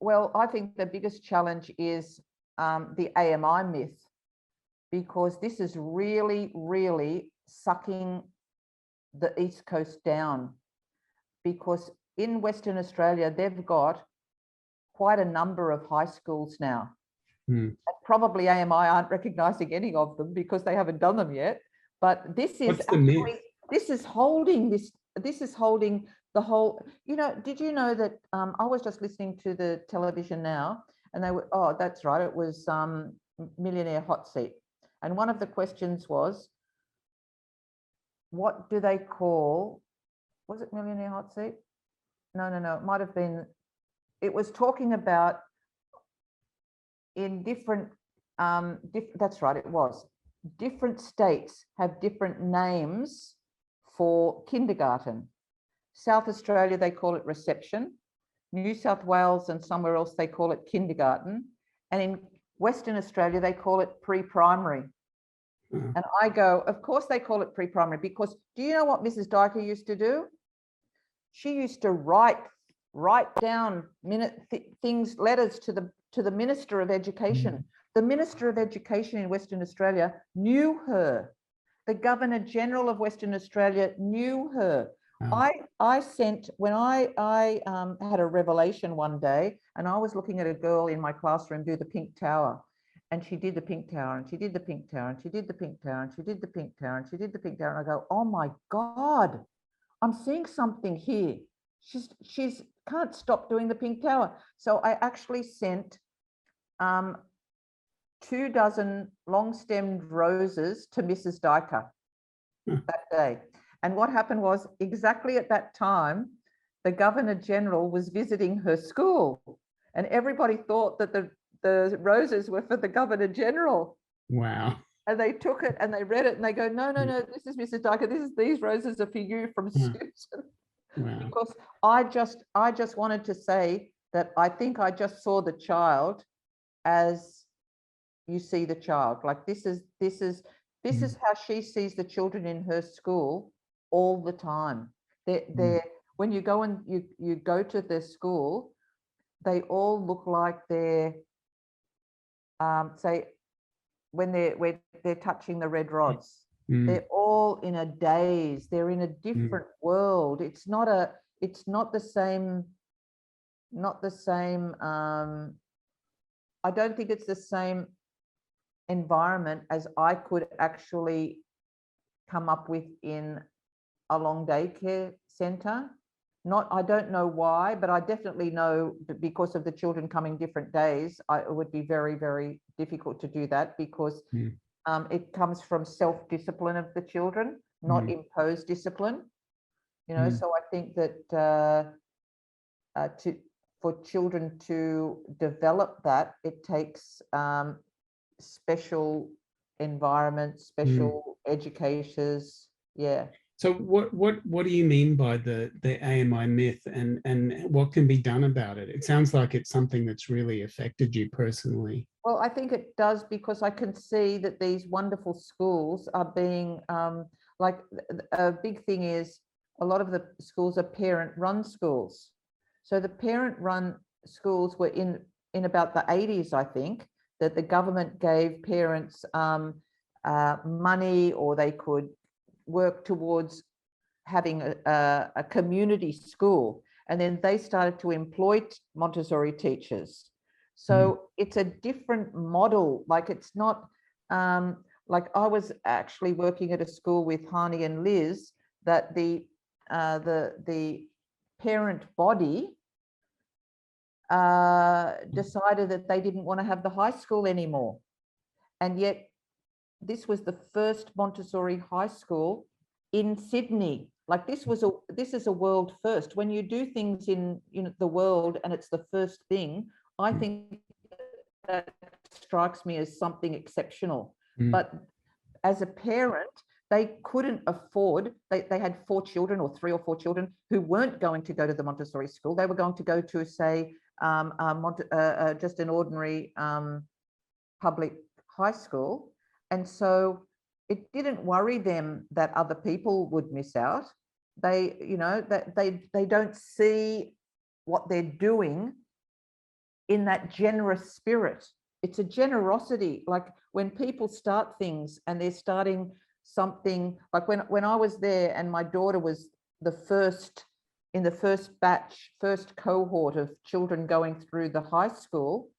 Well, I think the biggest challenge is the AMI myth, because this is really, really sucking the East Coast down, because in Western Australia, they've got quite a number of high schools now. Mm. Probably AMI aren't recognizing any of them because they haven't done them yet. But this is actually, this is holding the whole, you know, did you know that I was just listening to the television now, and they were, oh, that's right, it was Millionaire Hot Seat. And one of the questions was, what do they call, was it Millionaire Hot Seat? No, it might have been, it was talking about in different, that's right, it was. Different states have different names for kindergarten. South Australia, they call it reception. New South Wales and somewhere else, they call it kindergarten. And in Western Australia, they call it pre-primary. And I go, of course they call it pre-primary, because do you know what Mrs. Dyker used to do? She used to write down letters to the Minister of Education. The Minister of Education in Western Australia knew her. The Governor General of Western Australia knew her. Oh. I sent, when I had a revelation one day, and I was looking at a girl in my classroom do the pink tower, and she did the pink tower, and she did the pink tower, and she did the pink tower, and she did the pink tower, and she did the pink tower, and I go, oh my God, I'm seeing something here. She's can't stop doing the pink tower. So I actually sent 2 dozen long-stemmed roses to Mrs. Dyker that day. And what happened was, exactly at that time, the Governor General was visiting her school, and everybody thought that the roses were for the Governor General. Wow. And they took it and they read it and they go, no, this is Mrs. Dyker. These roses are for you from Susan. Wow. Because I just wanted to say that I think I just saw the child as you see the child. Like this is how she sees the children in her school all the time. They're when you go and you go to their school, they all look like they're say when they're touching the red rods. They're all in a daze. They're in a different world. It's not the same. I don't think it's the same environment as I could actually come up with in a long daycare center. I don't know why, but I definitely know that because of the children coming different days, it would be very, very difficult to do that, because it comes from self-discipline of the children, not imposed discipline. You know, so I think that for children to develop that, it takes special environments, special educators. Yeah. So what do you mean by the AMI myth, and what can be done about it? It sounds like it's something that's really affected you personally. Well, I think it does, because I can see that these wonderful schools are being like, a big thing is a lot of the schools are parent-run schools. So the parent-run schools were in about the 80s, I think, that the government gave parents money, or they could work towards having a community school. And then they started to employ Montessori teachers. So it's a different model. Like, it's not like, I was actually working at a school with Hani and Liz, that the parent body decided that they didn't want to have the high school anymore. And yet this was the first Montessori high school in Sydney. Like, this is a world first. When you do things in the world and it's the first thing, I think that strikes me as something exceptional. But as a parent, they couldn't afford, they had 4 children or 3 or 4 children who weren't going to go to the Montessori school. They were going to go to, say, just an ordinary public high school. And so it didn't worry them that other people would miss out. They, that they don't see what they're doing in that generous spirit. It's a generosity. Like, when people start things and they're starting something like when I was there and my daughter was in the first cohort of children going through the high school,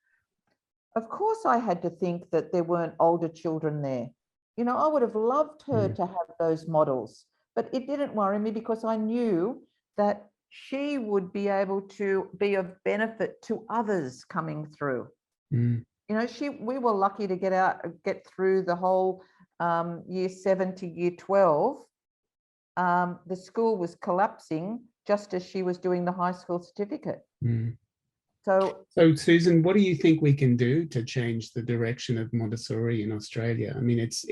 of course I had to think that there weren't older children there. You know, I would have loved her to have those models, but it didn't worry me because I knew that she would be able to be of benefit to others coming through. You know, we were lucky to get through the whole year 7 to year 12. The school was collapsing just as she was doing the high school certificate. So Susan, what do you think we can do to change the direction of Montessori in Australia? I mean, it's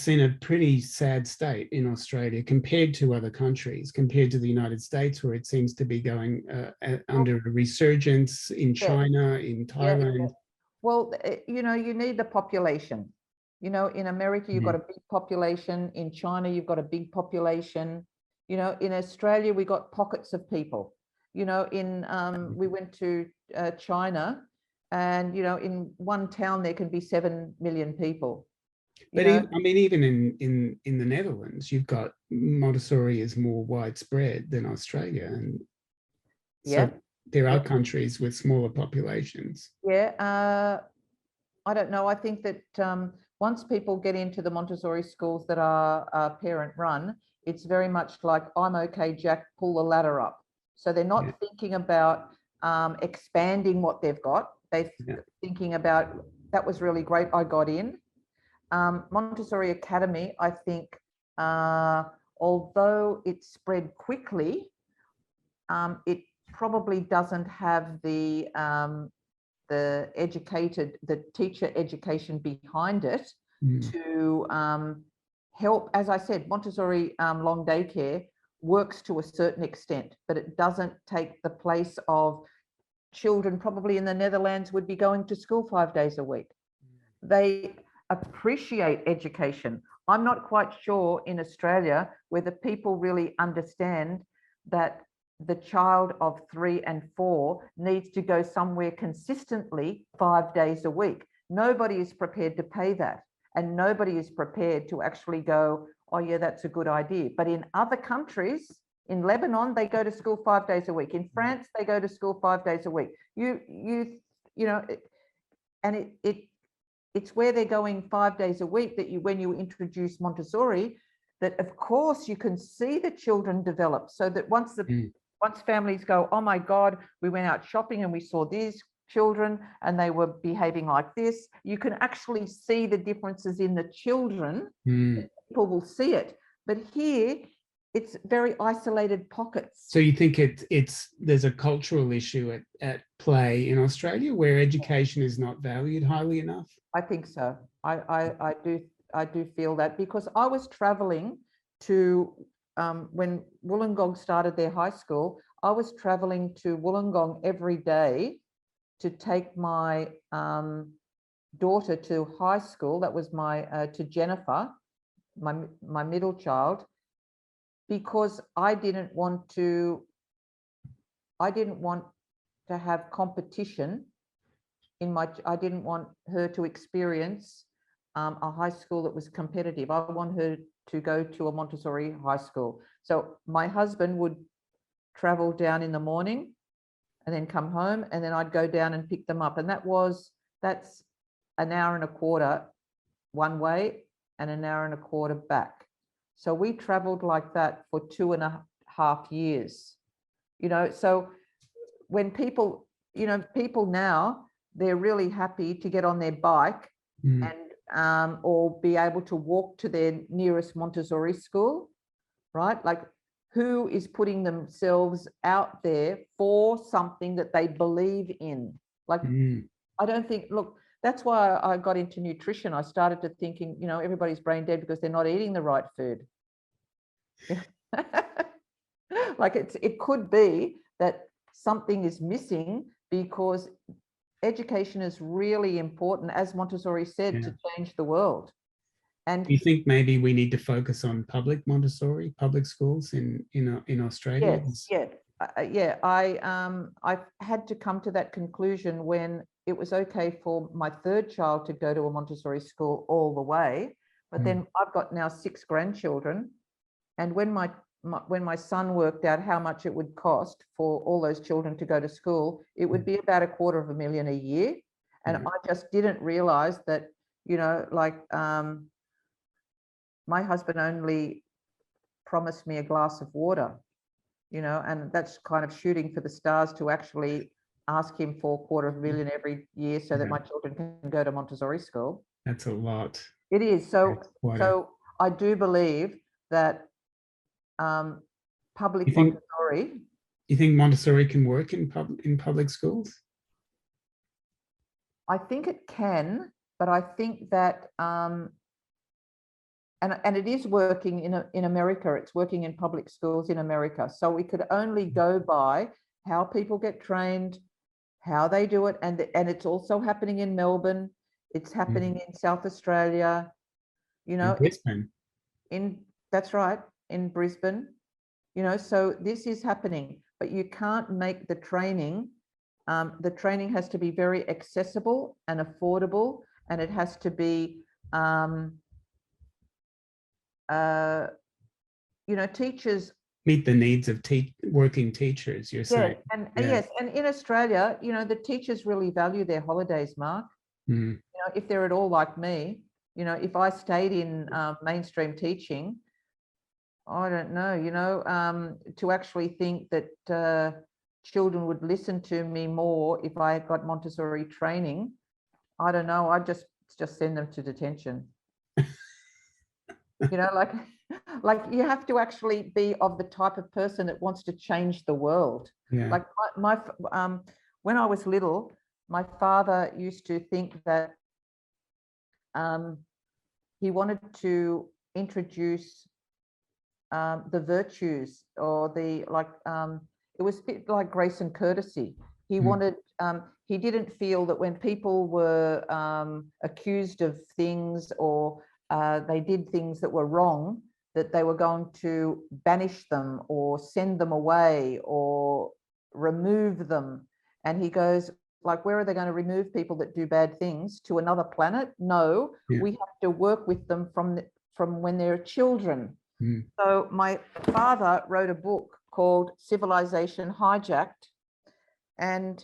in a pretty sad state in Australia compared to other countries, compared to the United States, where it seems to be going under a resurgence, in China, in Thailand. Well, you know, you need the population. You know, in America, you've got a big population. In China, you've got a big population. You know, in Australia, we got pockets of people. You know, we went to China, and, you know, in one town, there can be 7 million people. But I mean, even in the Netherlands, you've got Montessori is more widespread than Australia. And so there are countries with smaller populations. I don't know. I think that once people get into the Montessori schools that are parent run, it's very much like, I'm okay, Jack, pull the ladder up. So they're not thinking about expanding what they've got. They're thinking about, that was really great, I got in. Montessori Academy, I think, although it spread quickly, it probably doesn't have the teacher education behind it to help. As I said, Montessori long daycare works to a certain extent, but it doesn't take the place of children probably in the Netherlands would be going to school 5 days a week. They appreciate education. I'm not quite sure in Australia whether people really understand that the child of 3 and 4 needs to go somewhere consistently 5 days a week. Nobody is prepared to pay that, and nobody is prepared to actually go, oh yeah, that's a good idea. But in other countries, in Lebanon, they go to school 5 days a week. In France, they go to school 5 days a week. You know, and it's where they're going 5 days a week that when you introduce Montessori, that of course you can see the children develop, so that once families go, oh my God, we went out shopping and we saw these children and they were behaving like this, you can actually see the differences in the children. People will see it. But here, it's very isolated pockets. So you think there's a cultural issue at play in Australia where education is not valued highly enough? I think so. I do feel that, because I was traveling to when Wollongong started their high school, I was traveling to Wollongong every day to take my daughter to high school. That was to Jennifer, my middle child, because I didn't want to have competition I didn't want her to experience a high school that was competitive. I want her to go to a Montessori high school. So my husband would travel down in the morning and then come home, and then I'd go down and pick them up. And that's an hour and a quarter one way and an hour and a quarter back. So we traveled like that for 2.5 years, you know. So when people now, they're really happy to get on their bike and or be able to walk to their nearest Montessori school, right? Like, who is putting themselves out there for something that they believe in? Like, I don't think, look, that's why I got into nutrition. I started to thinking, you know, everybody's brain dead because they're not eating the right food. Like, it could be that something is missing, because education is really important, as Montessori said, to change the world. And do you think maybe we need to focus on public Montessori, public schools in Australia? Yes, I had to come to that conclusion when it was okay for my third child to go to a Montessori school all the way. But then I've got now 6 grandchildren. And when my son worked out how much it would cost for all those children to go to school, it would be about $250,000 a year. And I just didn't realize that, you know, like my husband only promised me a glass of water, you know, and that's kind of shooting for the stars to actually ask him for $250,000 every year so that my children can go to Montessori school. That's a lot. It is. So I do believe that public Montessori. You think Montessori can work in public schools? I think it can, but I think that and it is working in America. It's working in public schools in America. So we could only go by how people get trained, how they do it, and it's also happening in Melbourne. It's happening in South Australia. You know, in Brisbane. That's right, in Brisbane. You know, so this is happening, but you can't make the training. The training has to be very accessible and affordable, and it has to be, you know, teachers meet the needs of working teachers, you're saying. And yes, and in Australia, you know, the teachers really value their holidays, Mark. You know, if they're at all like me, you know, if I stayed in mainstream teaching, I don't know, you know, to actually think that children would listen to me more if I got Montessori training, I don't know, I'd just send them to detention. You know, like you have to actually be of the type of person that wants to change the world. Like when I was little, my father used to think that he wanted to introduce the virtues, or the it was a bit like grace and courtesy. He wanted, he didn't feel that when people were accused of things, or they did things that were wrong, that they were going to banish them or send them away or remove them. And he goes, like, where are they going to remove people that do bad things? To another planet? No, we have to work with them from when they're children. So my father wrote a book called Civilization Hijacked. And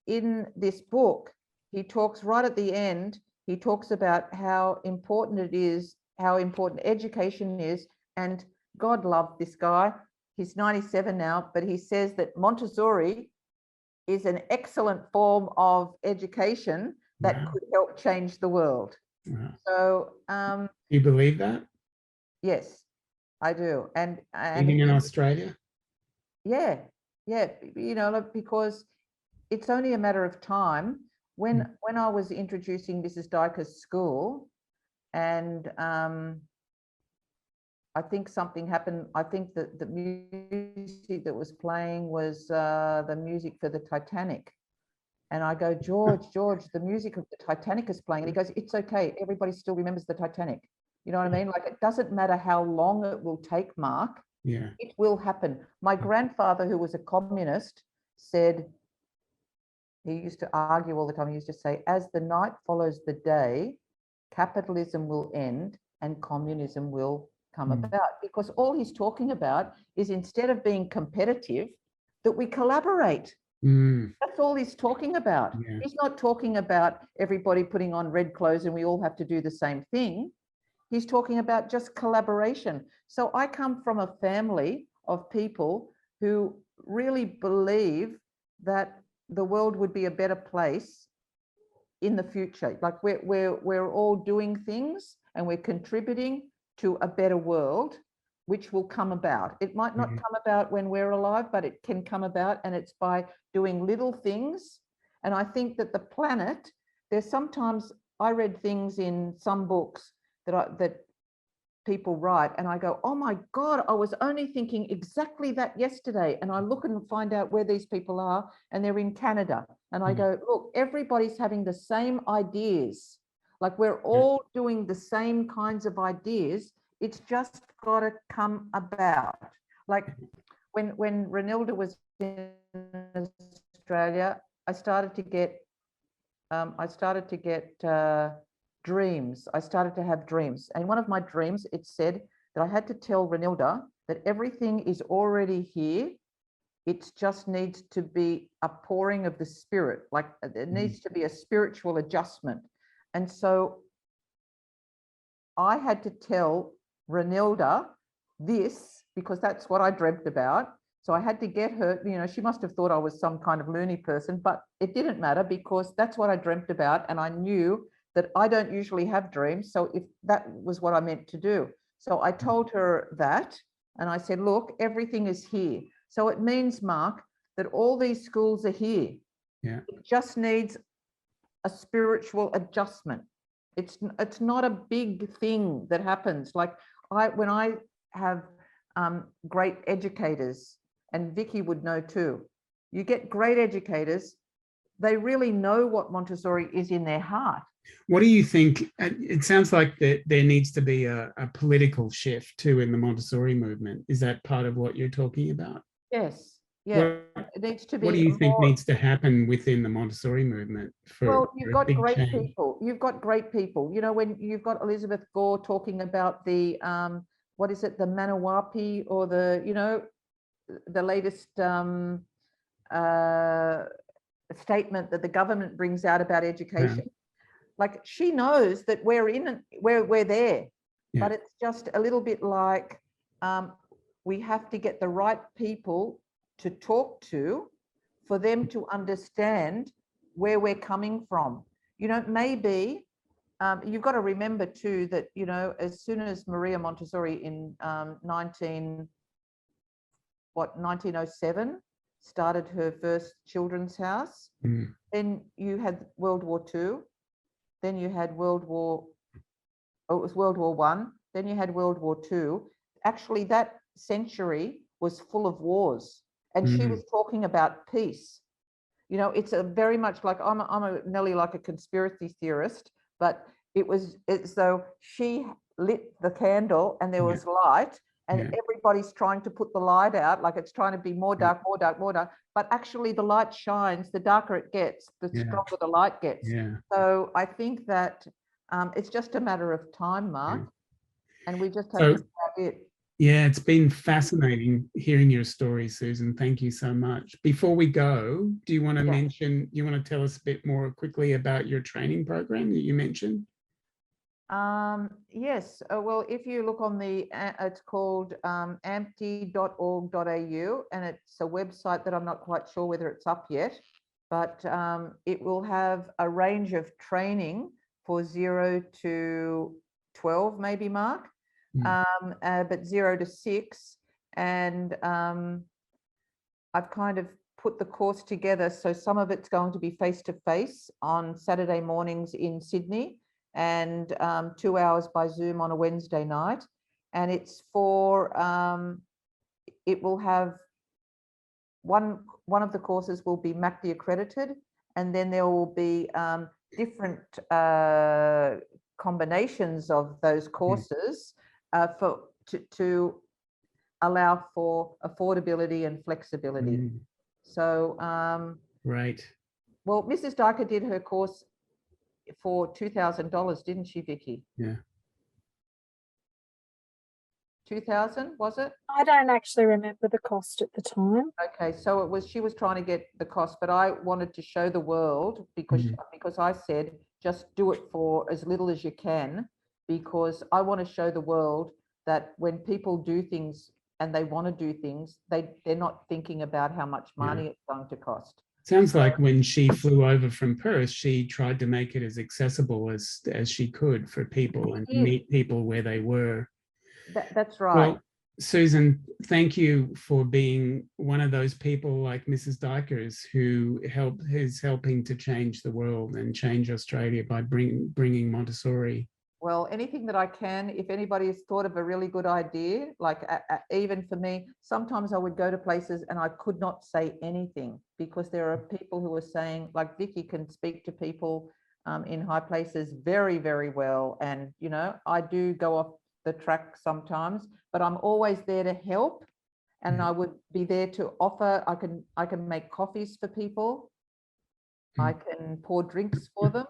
in this book, he talks right at the end, he talks about how important it is, how important education is. And God love this guy. He's 97 now, but he says that Montessori is an excellent form of education that could help change the world. So you believe that? Yes, I do. And even in Australia? Yeah, you know, because it's only a matter of time. When I was introducing Mrs. Dyker's school, and I think something happened. I think that the music that was playing was the music for the Titanic. And I go, George, the music of the Titanic is playing. And he goes, it's okay. Everybody still remembers the Titanic. You know what I mean? Like, it doesn't matter how long it will take, Mark. It will happen. My grandfather, who was a communist, said, he used to argue all the time. He used to say, as the night follows the day, capitalism will end and communism will come about. Because all he's talking about is, instead of being competitive, that we collaborate. That's all he's talking about. He's not talking about everybody putting on red clothes and we all have to do the same thing. He's talking about just collaboration. So I come from a family of people who really believe that the world would be a better place in the future. Like, we're all doing things and we're contributing to a better world, which will come about. It might not come about when we're alive, but it can come about, and it's by doing little things. And I think that the planet, there's sometimes, I read things in some books that people write, and I go, oh my God, I was only thinking exactly that yesterday. And I look and find out where these people are, and they're in Canada. And I go, look, everybody's having the same ideas. Like, we're all doing the same kinds of ideas. It's just got to come about. Like, when Renilda was in Australia, I started to get dreams. I started to have dreams. And one of my dreams, it said that I had to tell Renilda that everything is already here. It just needs to be a pouring of the spirit, like it needs to be a spiritual adjustment. And so I had to tell Renilda this because that's what I dreamt about. So I had to get her, you know, she must have thought I was some kind of loony person, but it didn't matter because that's what I dreamt about. And I knew that I don't usually have dreams. So if that was what I meant to do. So I told her that, and I said, look, everything is here. So it means, Mark, that all these schools are here. Yeah. It just needs a spiritual adjustment. It's not a big thing that happens. Like when I have great educators, and Vicky would know too, you get great educators, they really know what Montessori is in their heart. What do you think? It sounds like that there needs to be a political shift too in the Montessori movement. Is that part of what you're talking about? Yes. Yeah, it needs to be. What do you think needs to happen within the Montessori movement Well, you've got great change? people. You've got great people. You know, when you've got Elizabeth Gore talking about the what is it, the Manawapi, or the, you know, the latest statement that the government brings out about education. Yeah. Like, she knows that we're there, yeah. But it's just a little bit like we have to get the right people to talk to for them to understand where we're coming from. You know, maybe you've got to remember too that, you know, as soon as Maria Montessori in 1907 started her first children's house, then you had World War II, then you had World War I, then you had World War II. Actually, that century was full of wars, and she was talking about peace. You know, it's a very much like, I'm nearly like a conspiracy theorist, but it's though she lit the candle and there was light, and everybody's trying to put the light out, like it's trying to be more dark, more dark, more dark. But actually the light shines, the darker it gets, the stronger the light gets. So I think that it's just a matter of time, Mark, and we just have to have it. Yeah, it's been fascinating hearing your story, Susan. Thank you so much. Before we go, do you want to mention, you want to tell us a bit more quickly about your training program that you mentioned? Yes. Well, if you look on the, it's called ampty.org.au, and it's a website that I'm not quite sure whether it's up yet, but it will have a range of training for 0 to 12, maybe, Mark. But 0 to 6, and I've kind of put the course together, so some of it's going to be face-to-face on Saturday mornings in Sydney, and 2 hours by Zoom on a Wednesday night. And it's for it will have one of the courses will be MACD accredited, and then there will be different combinations of those courses to allow for affordability and flexibility. So right. Well, Mrs. Dyker did her course for $2,000, didn't she, Vicky? Yeah. 2,000, was it? I don't actually remember the cost at the time. Okay, so it was, she was trying to get the cost, but I wanted to show the world because I said just do it for as little as you can, because I want to show the world that when people do things and they want to do things, they're not thinking about how much money it's going to cost. Sounds like when she flew over from Perth, she tried to make it as accessible as she could for people and meet people where they were. That's right. Well, Susan, thank you for being one of those people like Mrs. Dykers who is helping to change the world and change Australia by bringing Montessori. Well, anything that I can, if anybody has thought of a really good idea, like even for me, sometimes I would go to places and I could not say anything because there are people who are saying, like Vicky can speak to people in high places very, very well. And, you know, I do go off the track sometimes, but I'm always there to help. And I would be there to offer, I can make coffees for people. I can pour drinks for them.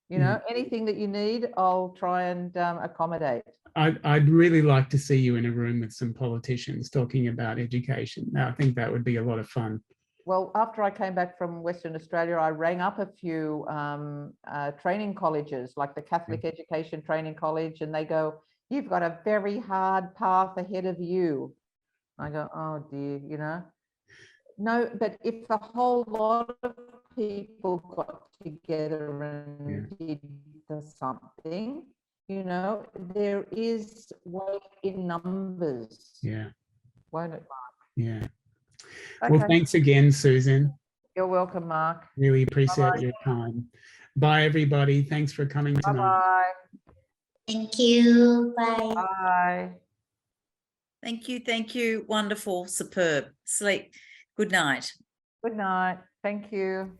You know, anything that you need, I'll try and accommodate. I'd really like to see you in a room with some politicians talking about education. I think that would be a lot of fun. Well, after I came back from Western Australia, I rang up a few training colleges, like the Catholic Education Training College, and they go, "You've got a very hard path ahead of you." I go, "Oh dear," you know. No, but if a whole lot of people got together and did something, you know, there is weight in numbers. Yeah. Won't it, Mark? Yeah. Okay. Well, thanks again, Susan. You're welcome, Mark. Really appreciate your time. Bye, everybody. Thanks for coming tonight. Bye-bye. Thank you. Bye. Bye. Thank you. Thank you. Wonderful. Superb. Sleep. Good night. Good night. Thank you.